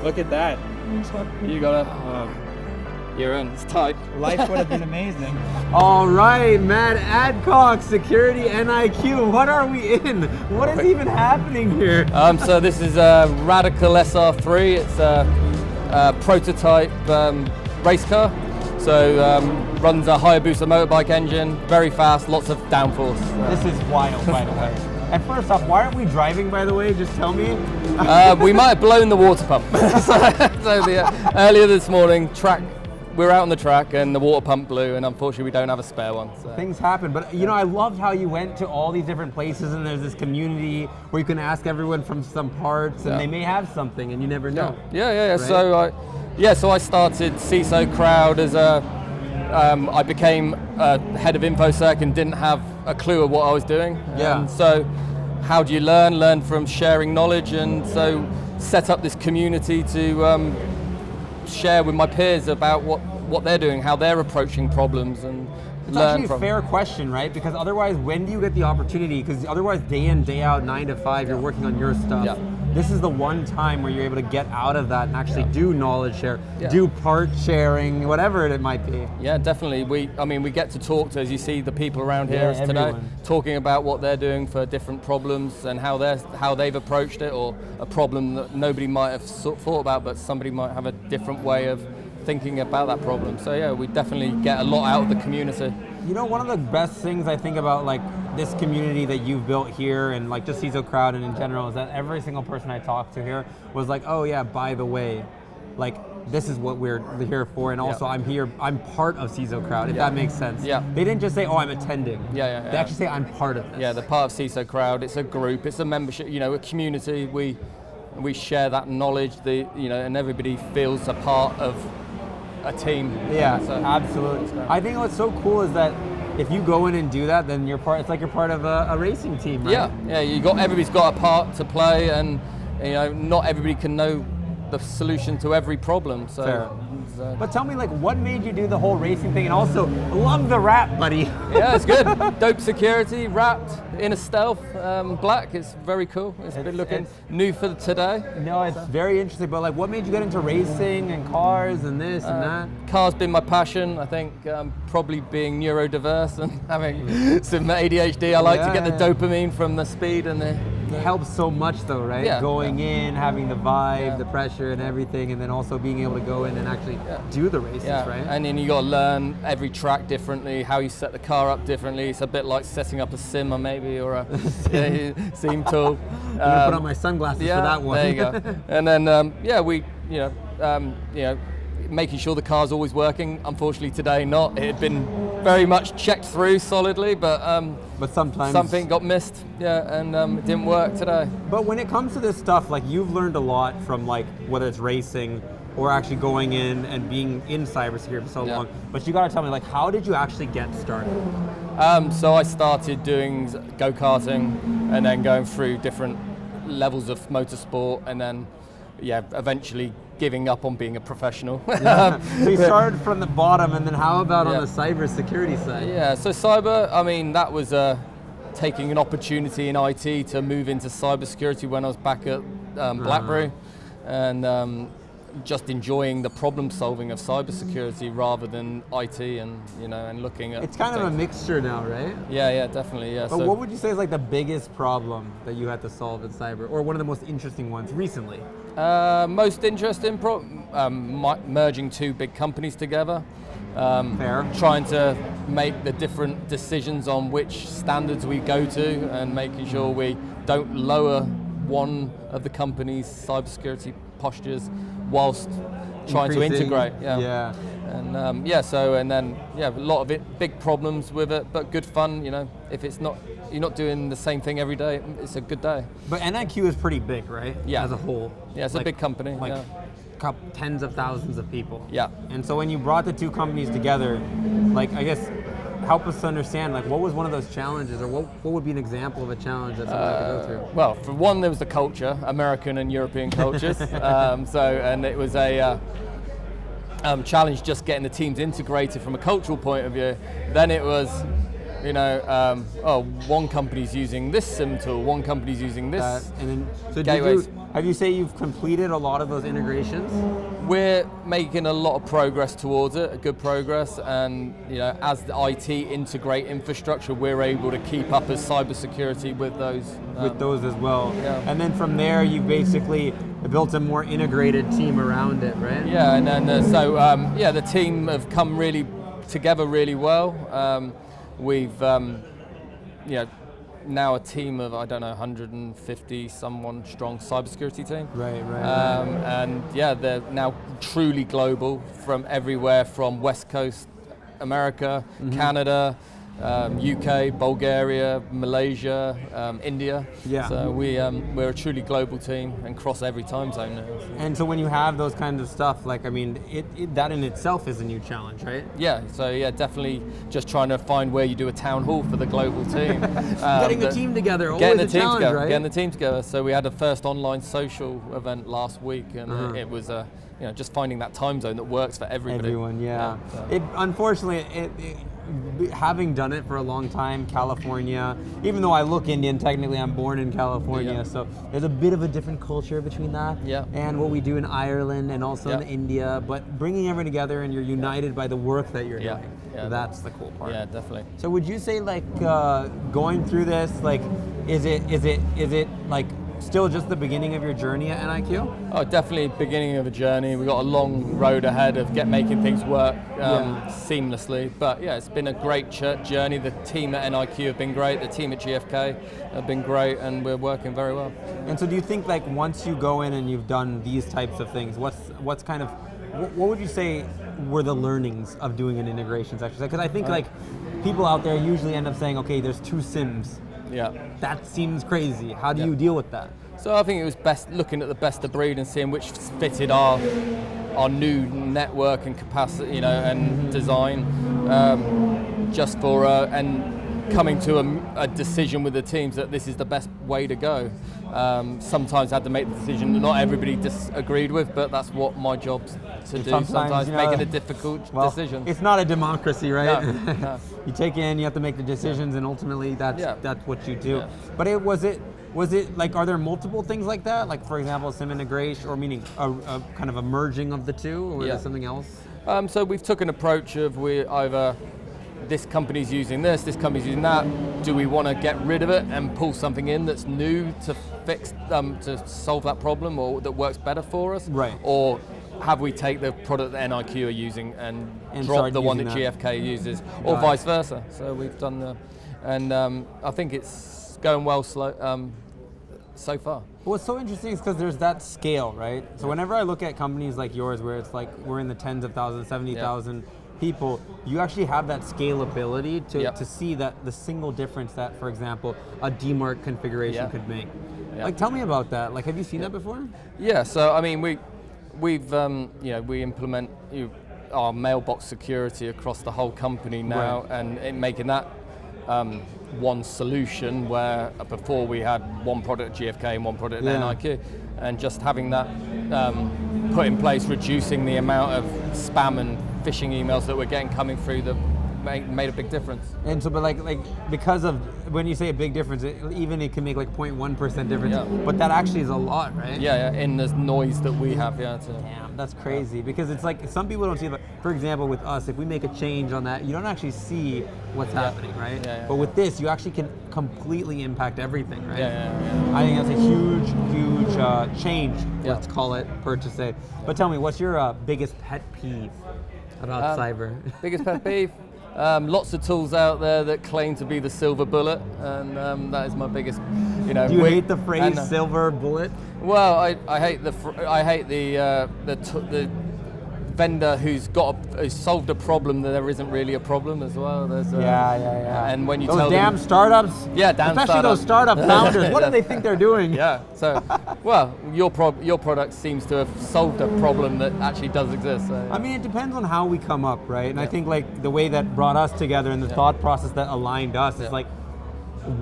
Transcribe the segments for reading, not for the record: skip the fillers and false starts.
Look at that. You gotta, you're in, it's tight. Life would have been amazing. All right, Matt Adcock, Security NIQ. What are we in? What is even happening here? So this is a Radical SR3. It's a prototype race car. So runs a Hayabusa motorbike engine, very fast, lots of downforce. This is wild, by the way. And first off, why aren't we driving, by the way? Just tell me. We might have blown the water pump. Earlier this morning, we were out on the track and the water pump blew, and unfortunately we don't have a spare one. So. Things happen, but you know, I loved how you went to all these different places and there's this community where you can ask everyone from some parts and they may have something and you never know. Yeah. Right? So I started CISO Crowd as I became head of InfoSec and didn't have a clue of what I was doing. So how do you learn? Learn from sharing knowledge, and so set up this community to share with my peers about what they're doing, how they're approaching problems, and it's actually a fair question, right? Because otherwise, when do you get the opportunity? Because otherwise, day in, day out, 9 to 5, you're working on your stuff. Yeah. This is the one time where you're able to get out of that and actually do knowledge share, do part sharing, whatever it might be. Yeah, definitely. We get to talk to, as you see, the people around here today, talking about what they're doing for different problems and how they've approached it, or a problem that nobody might have thought about, but somebody might have a different way of thinking about that problem. So yeah, we definitely get a lot out of the community. You know, one of the best things I think about like this community that you've built here and like just CISO Crowd and in general is that every single person I talked to here was like, oh yeah, by the way, like this is what we're here for, and also I'm part of CISO Crowd, if that makes sense. Yeah. They didn't just say, oh, I'm attending. They actually say, I'm part of this. Yeah, they're part of CISO Crowd. It's a group, it's a membership, a community. We share that knowledge, and everybody feels a part of a team. Yeah, absolutely. I think what's so cool is that if you go in and do that, then it's like you're part of a racing team, right? Yeah. Everybody's got a part to play, and not everybody can know the solution to every problem. So. Fair. But tell me, like, what made you do the whole racing thing? And also, love the wrap, buddy. Yeah, it's good. Dope.security, wrapped in a stealth black. It's very cool. It's been looking new for today. No, it's very interesting. But like, what made you get into racing and cars and this and that? Cars been my passion. I think probably being neurodiverse and having some ADHD. I like to get the dopamine from the speed and the. It helps so much though, right? Yeah. Going in, having the vibe, the pressure and everything, and then also being able to go in and actually do the races, right? And then you got to learn every track differently, how you set the car up differently. It's a bit like setting up a simmer maybe, or a seam tool. I'm gonna put on my sunglasses for that one. There you go. And then making sure the car's always working. Unfortunately today not. It had been very much checked through solidly, but sometimes something got missed, and it didn't work today. But when it comes to this stuff, like you've learned a lot from like whether it's racing or actually going in and being in cybersecurity for so long. But you got to tell me, like, how did you actually get started? So I started doing go-karting and then going through different levels of motorsport, and then eventually giving up on being a professional. So you started from the bottom, and then how about on the cybersecurity side? Yeah, so cyber, that was taking an opportunity in IT to move into cybersecurity when I was back at Blackberry, and just enjoying the problem solving of cybersecurity rather than IT, and and looking at. It's kind of a mixture now, right? Yeah, definitely. Yeah. But what would you say is like the biggest problem that you had to solve in cyber, or one of the most interesting ones recently? Most interesting merging two big companies together. Fair. Trying to make the different decisions on which standards we go to, and making sure we don't lower one of the company's cybersecurity postures whilst trying to integrate. Yeah. And a lot of it, big problems with it, but good fun. If it's not, you're not doing the same thing every day, it's a good day. But NIQ is pretty big, right? Yeah. As a whole. Yeah, it's a big company. Tens of thousands of people. Yeah. And so when you brought the two companies together, like, I guess, help us to understand, like, what was one of those challenges, or what would be an example of a challenge that someone could go through? Well, for one, there was the culture, American and European cultures. And it was a challenge just getting the teams integrated from a cultural point of view. Then it was one company's using this SIM tool, one company's using this. And then, so gateways. have you say you've completed a lot of those integrations? We're making a lot of progress towards it, good progress, and as the IT integrate infrastructure, we're able to keep up as cybersecurity with those. With those as well. Yeah. And then from there, you've basically built a more integrated team around it, right? Yeah, and then the team have come really together really well. We've now a team of 150 someone strong cybersecurity team. Right. And they're now truly global from everywhere from West Coast America, Canada, UK, Bulgaria, Malaysia, India. Yeah. So we're a truly global team and cross every time zone now. And so when you have those kinds of stuff, that in itself is a new challenge, right? Yeah. So definitely just trying to find where you do a town hall for the global team. Getting the team together, always a challenge, right? Getting the team together. So we had a first online social event last week, and it was just finding that time zone that works for everybody. Everyone, yeah. Unfortunately, having done it for a long time, California, even though I look Indian, technically I'm born in California, so there's a bit of a different culture between that and what we do in Ireland and also in India, but bringing everyone together and you're united by the work that you're doing. Yeah, that's the cool part. Yeah, definitely. So would you say going through this, is it still just the beginning of your journey at NIQ? Oh, definitely beginning of a journey. We've got a long road ahead of making things work seamlessly. But it's been a great journey. The team at NIQ have been great. The team at GfK have been great, and we're working very well. And so do you think once you go in and you've done these types of things, what would you say were the learnings of doing an integrations exercise? Because I think people out there usually end up saying, okay, there's two SIMs. Yeah. That seems crazy. How do you deal with that? So I think it was best looking at the best of breed and seeing which fitted our new network and capacity, and design, and coming to a decision with the teams that this is the best way to go. Sometimes I had to make the decision that not everybody disagreed with, but that's what my job's to do. Sometimes making a difficult decision. It's not a democracy, right? No. You take in, you have to make the decisions, and ultimately that's what you do. Yeah. But was it are there multiple things like that? Like for example, SIM integration, or meaning a kind of a merging of the two, or is there something else? So we've took an approach of this company's using this company's using that. Do we want to get rid of it and pull something in that's new to fix, to solve that problem, or that works better for us? Right. Or have we take the product that NIQ are using and drop the one that GfK uses, or vice versa? So we've done and I think it's going well so far. What's so interesting is because there's that scale, right? So whenever I look at companies like yours, where it's we're in the tens of thousands, 70,000 people, you actually have that scalability to see that the single difference that, for example, a DMARC configuration could make. Tell me about that. Have you seen that before? Yeah. So I mean, we implement our mailbox security across the whole company now, and making that one solution, where before we had one product at GfK and one product at NIQ, and just having that put in place, reducing the amount of spam and phishing emails that we're getting coming through, that made a big difference. And so, but because of, when you say a big difference, it can make 0.1% difference, but that actually is a lot, right? Yeah, in the noise that we have, Damn, that's crazy, because it's some people don't see it. For example, with us, if we make a change on that, you don't actually see what's happening, right? But with this, you actually can completely impact everything, right? I think that's a huge change, let's call it, per to say. But tell me, what's your biggest pet peeve about cyber? Biggest pet peeve? Lots of tools out there that claim to be the silver bullet, and that is my biggest. Do you hate the phrase silver bullet? Well, I hate the vendor who's solved a problem that there isn't really a problem as well. There's and when you those tell damn them, startups, especially startups. Those startup founders, what do they think they're doing? So your product seems to have solved a problem that actually does exist. So, I mean, it depends on how we come up, right? And I think the way that brought us together and the thought process that aligned us is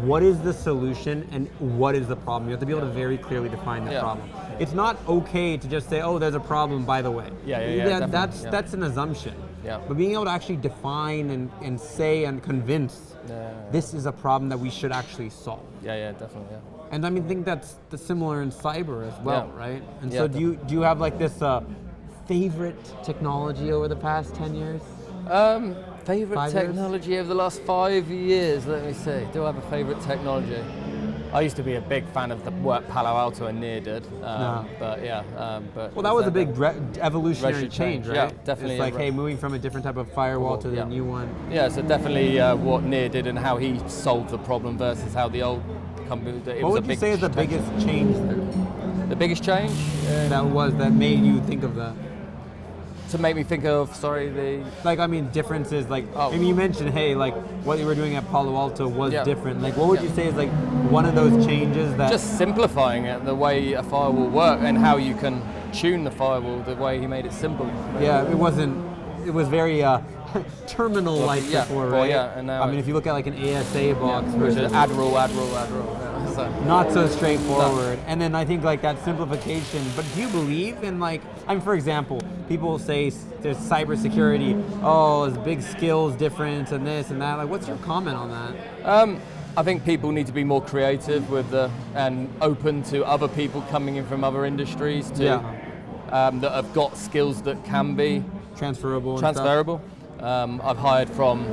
what is the solution and what is the problem? You have to be able to very clearly define the problem. it's not okay to just say, oh, there's a problem, by the way. That's an assumption. Yeah. But being able to actually define and say and convince this is a problem that we should actually solve. Yeah, definitely. Yeah. And I mean, I think that's similar in cyber as well, right? And so definitely. do you have like this favorite technology over the past 10 years? Favorite technology over the last 5 years, let me see. Do I have a favorite technology? I used to be a big fan of the work Palo Alto and NIR did, but well, that was a big evolutionary change, right? Yeah, definitely. It's like, hey, moving from a different type of firewall to the new one. Yeah, so definitely what NIR did and how he solved the problem versus how the old company did. What would you say is the biggest change there? The biggest change? That made you think of that? To make me think of, differences, you mentioned, hey, like what you were doing at Palo Alto was different. Like what would you say is like one of those changes that... Just simplifying it, the way a firewall works and how you can tune the firewall, the way he made it simple. Yeah, it was very terminal-like before, right? And now if you look at like an ASA box versus Admiral. Not so straightforward. And then I think like that simplification, but do you believe in for example, people say there's cybersecurity, there's big skills difference and this and that. Like, what's your comment on that? I think people need to be more creative and open to other people coming in from other industries that have got skills that can be transferable. I've hired from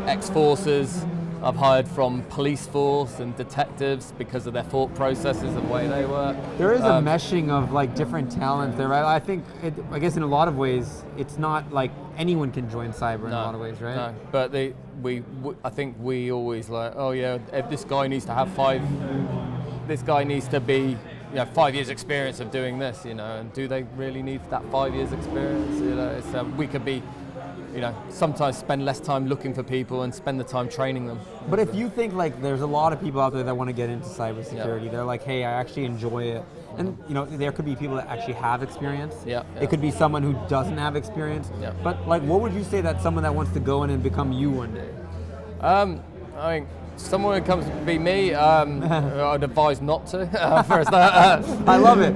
ex-forces, I've hired from police force and detectives because of their thought processes and the way they work. There is a meshing of like different talents there, right? I think, I guess in a lot of ways, it's not like anyone can join cyber in a lot of ways, right? No, but I think we always if this guy needs to have this guy needs to be 5 years experience of doing this, and do they really need that 5 years experience? We could be, sometimes spend less time looking for people and spend the time training them. But if you think there's a lot of people out there that want to get into cybersecurity, they're like, hey, I actually enjoy it. And there could be people that actually have experience. It could be someone who doesn't have experience. But what would you say that someone that wants to go in and become you one day? I think someone who comes to be me, I'd advise not to. For a start. I love it.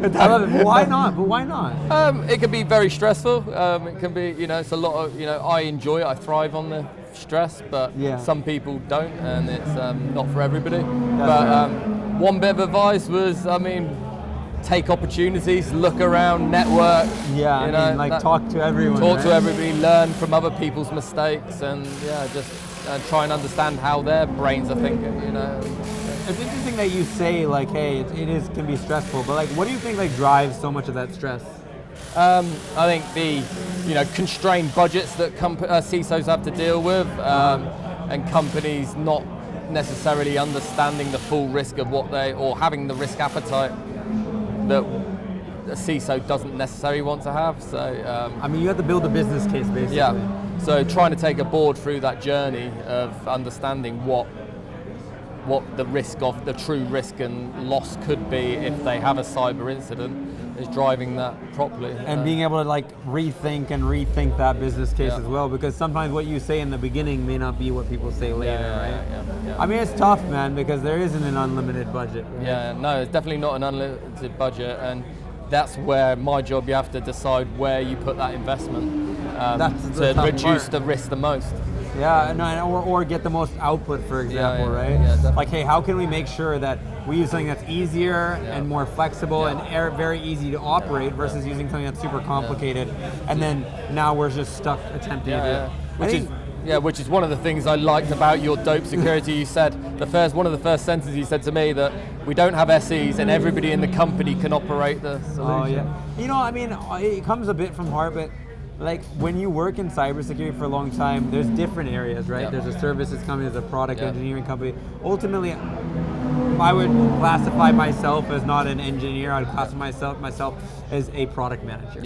Why not? But why not? It can be very stressful. It can be, it's a lot of, I enjoy it. I thrive on the stress, but some people don't, and it's not for everybody. One bit of advice was, take opportunities, look around, network. Talk to everyone. Talk to everybody, learn from other people's mistakes, and just try and understand how their brains are thinking. It's interesting that you say hey, it can be stressful, but what do you think drives so much of that stress? I think the constrained budgets that CISOs have to deal with, and companies not necessarily understanding the full risk of or having the risk appetite that a CISO doesn't necessarily want to have. So you have to build a business case basically. Yeah. So trying to take a board through that journey of understanding what the true risk and loss could be if they have a cyber incident is driving that properly. And being able to rethink that business case as well, because sometimes what you say in the beginning may not be what people say later, right? It's tough, man, because there isn't an unlimited budget. Right? Yeah, no, it's definitely not an unlimited budget, and that's where my job, you have to decide where you put that investment to reduce the risk the most. Yeah, or get the most output, for example, right? Yeah, hey, how can we make sure that we use something that's easier and more flexible and very easy to operate versus using something that's super complicated, and then now we're just stuck attempting to do it. Which is one of the things I liked about your dope security. You said one of the first sentences you said to me that we don't have SEs and everybody in the company can operate the solution. It comes a bit from heart, but when you work in cybersecurity for a long time, there's different areas, right? There's a services company, there's a product engineering company. Ultimately, I would classify myself as not an engineer. I'd classify myself as a product manager.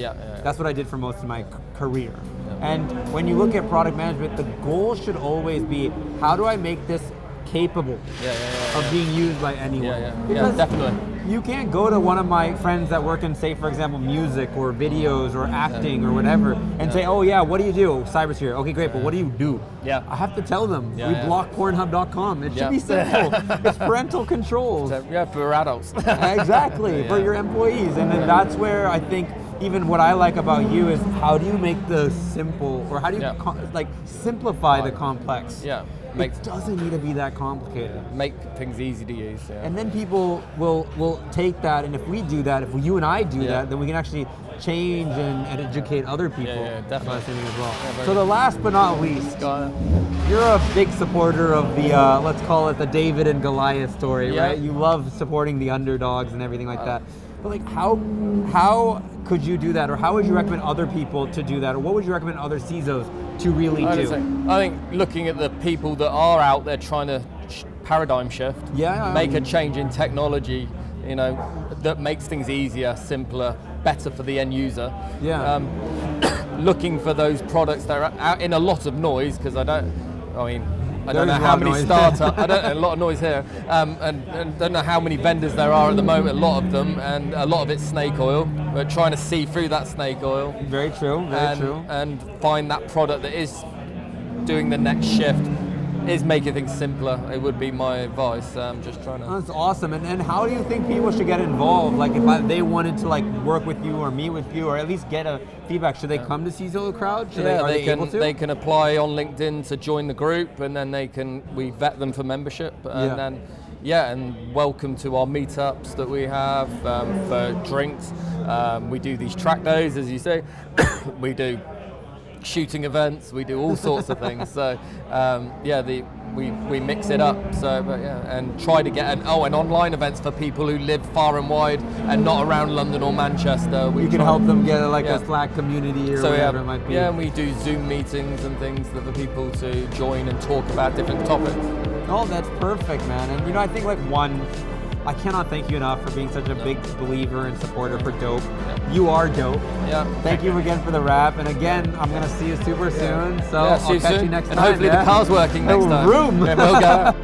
That's what I did for most of my career. And when you look at product management, the goal should always be, how do I make this capable of being used by anyone? Definitely. you can't go to one of my friends that work in, say, for example, music or videos or acting or whatever, and say, oh yeah, what do you do? Cybersecurity. Okay, great, but what do you do? Yeah. I have to tell them. Yeah, we yeah. block Pornhub.com. It should be simple. It's parental controls. Yeah, for adults. Exactly, for your employees. And then that's where I think even what I like about you is how do you make the simple, or how do you like simplify the complex? Yeah. It doesn't need to be that complicated. Make things easy to use. Yeah. And then people will take that, and if we do that, if you and I do that, then we can actually change and educate other people. Yeah, definitely. As well. Yeah, so the last but not least, you're a big supporter of the, let's call it the David and Goliath story, right? You love supporting the underdogs and everything like that. But like, how could you do that, or how would you recommend other people to do that, or what would you recommend other CISOs to really do? I think looking at the people that are out there trying to paradigm shift, make a change in technology, that makes things easier, simpler, better for the end user. Looking for those products that are out in a lot of noise, because I don't know how many startups, a lot of noise here, and don't know how many vendors there are at the moment, a lot of them, and a lot of it's snake oil. We're trying to see through that snake oil. Very true, very true. And find that product that is doing the next shift, is making things simpler. It would be my advice. Just trying to. That's awesome. And how do you think people should get involved? Like if they wanted to like work with you or meet with you, or at least get a feedback, should they come to CISO Crowd? Are they able to? They can apply on LinkedIn to join the group, and then we vet them for membership, and then and welcome to our meetups that we have for drinks. We do these track days, as you say. We do shooting events, we do all sorts of things. So we mix it up. So and try to get an online events for people who live far and wide and not around London or Manchester. You can help them get a Slack community or whatever it might be. Yeah, and we do Zoom meetings and things for people to join and talk about different topics. Oh, that's perfect, man. And I think I cannot thank you enough for being such a big believer and supporter for Dope. You are dope. Yeah. Thank you again for the wrap. And again, I'm going to see you super soon. So I'll catch you next time. And hopefully the car's working next time. Room. Yeah, we'll go.